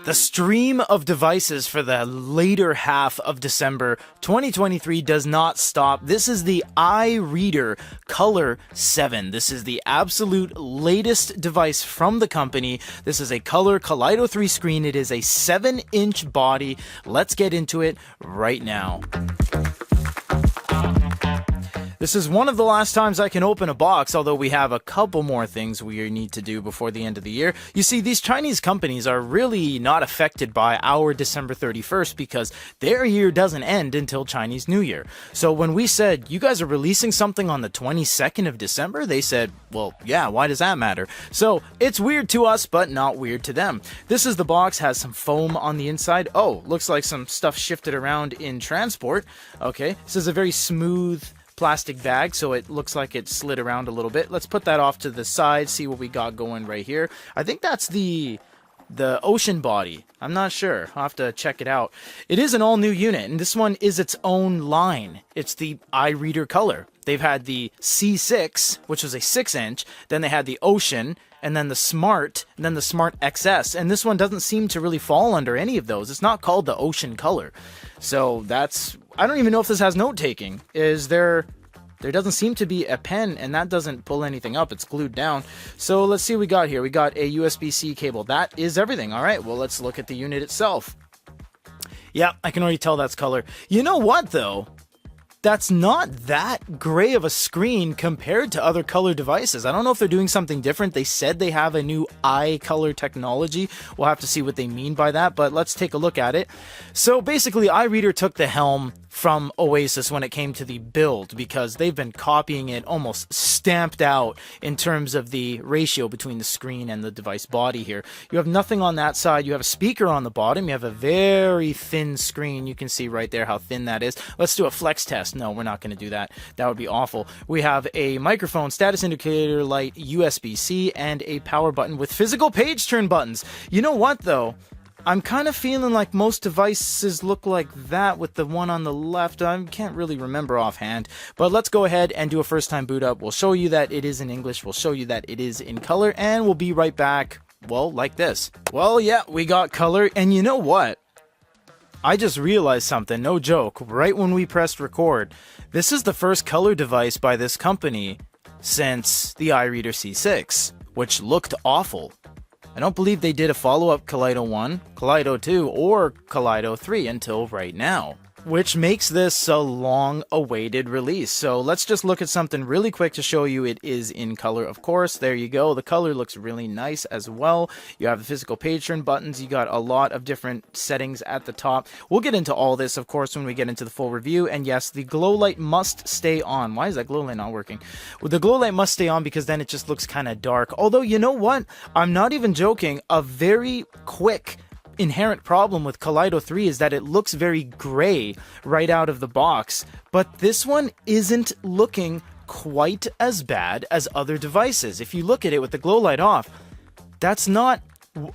The stream of devices for the later half of December 2023 does not stop. This is the iReader Color 7. This is the absolute latest device from the company. This is a color Kaleido 3 screen. It is a 7-inch body. Let's get into it right now. This is one of the last times I can open a box, although we have a couple more things we need to do before the end of the year. You see, these Chinese companies are really not affected by our December 31st because their year doesn't end until Chinese New Year. So when we said, you guys are releasing something on the 22nd of December, they said, well, yeah, why does that matter? So it's weird to us, but not weird to them. This is the box, has some foam on the inside. Oh, looks like some stuff shifted around in transport. Okay, this is a very smooth plastic bag, so it looks like it slid around a little bit. Let's put that off to the side, see what we got going right here. I think that's the ocean body. I'm not sure. I'll have to check it out. It is an all-new unit, and this one is its own line. It's the iReader Color. They've had the C6, which was a 6-inch, then they had the Ocean, and then the Smart, and then the Smart XS, and this one doesn't seem to really fall under any of those. It's not called the Ocean Color. So that's... I don't even know if this has note-taking. There doesn't seem to be a pen, and that doesn't pull anything up. It's glued down. So let's see what we got here. We got a USB-C cable. That is everything. All right, well, let's look at the unit itself. Yeah, I can already tell that's color. You know what, though? That's not that gray of a screen compared to other color devices. I don't know if they're doing something different. They said they have a new eye color technology. We'll have to see what they mean by that, but let's take a look at it. So basically, iReader took the helm from Oasis when it came to the build because they've been copying it almost stamped out in terms of the ratio between the screen and the device body here. You have nothing on that side. You have a speaker on the bottom. You have a very thin screen. You can see right there how thin that is. Let's do a flex test. No, we're not going to do that. That would be awful. We have a microphone, status indicator light, USB-C, and a power button with physical page turn buttons. You know what, though? I'm kind of feeling like most devices look like that with the one on the left. I can't really remember offhand, but let's go ahead and do a first time boot up. We'll show you that it is in English. We'll show you that it is in color, and we'll be right back, well, like this. Well, yeah, we got color, and you know what? I just realized something, no joke, right when we pressed record. This is the first color device by this company since the iReader C6, which looked awful. I don't believe they did a follow-up Kaleido 1, Kaleido 2, or Kaleido 3 until right now, which makes this a long-awaited release. So let's just look at something really quick to show you it is in color, of course. There you go. The color looks really nice as well. You have the physical page turn buttons. You got a lot of different settings at the top. We'll get into all this, of course, when we get into the full review. And yes, the glow light must stay on. Why is that glow light not working? Well, the glow light must stay on because then it just looks kind of dark. Although, you know what? I'm not even joking. A very quick inherent problem with Kaleido 3 is that it looks very gray right out of the box, but this one isn't looking quite as bad as other devices. If you look at it with the glow light off, that's not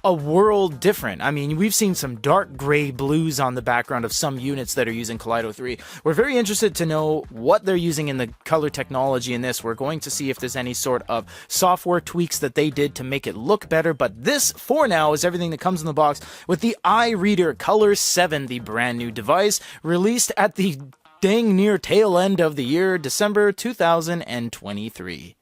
a world different. I mean, we've seen some dark gray blues on the background of some units that are using Kaleido 3. We're very interested to know what they're using in the color technology in this. We're going to see if there's any sort of software tweaks that they did to make it look better, but this, for now, is everything that comes in the box with the iReader Color 7, the brand new device, released at the dang near tail end of the year, December 2023.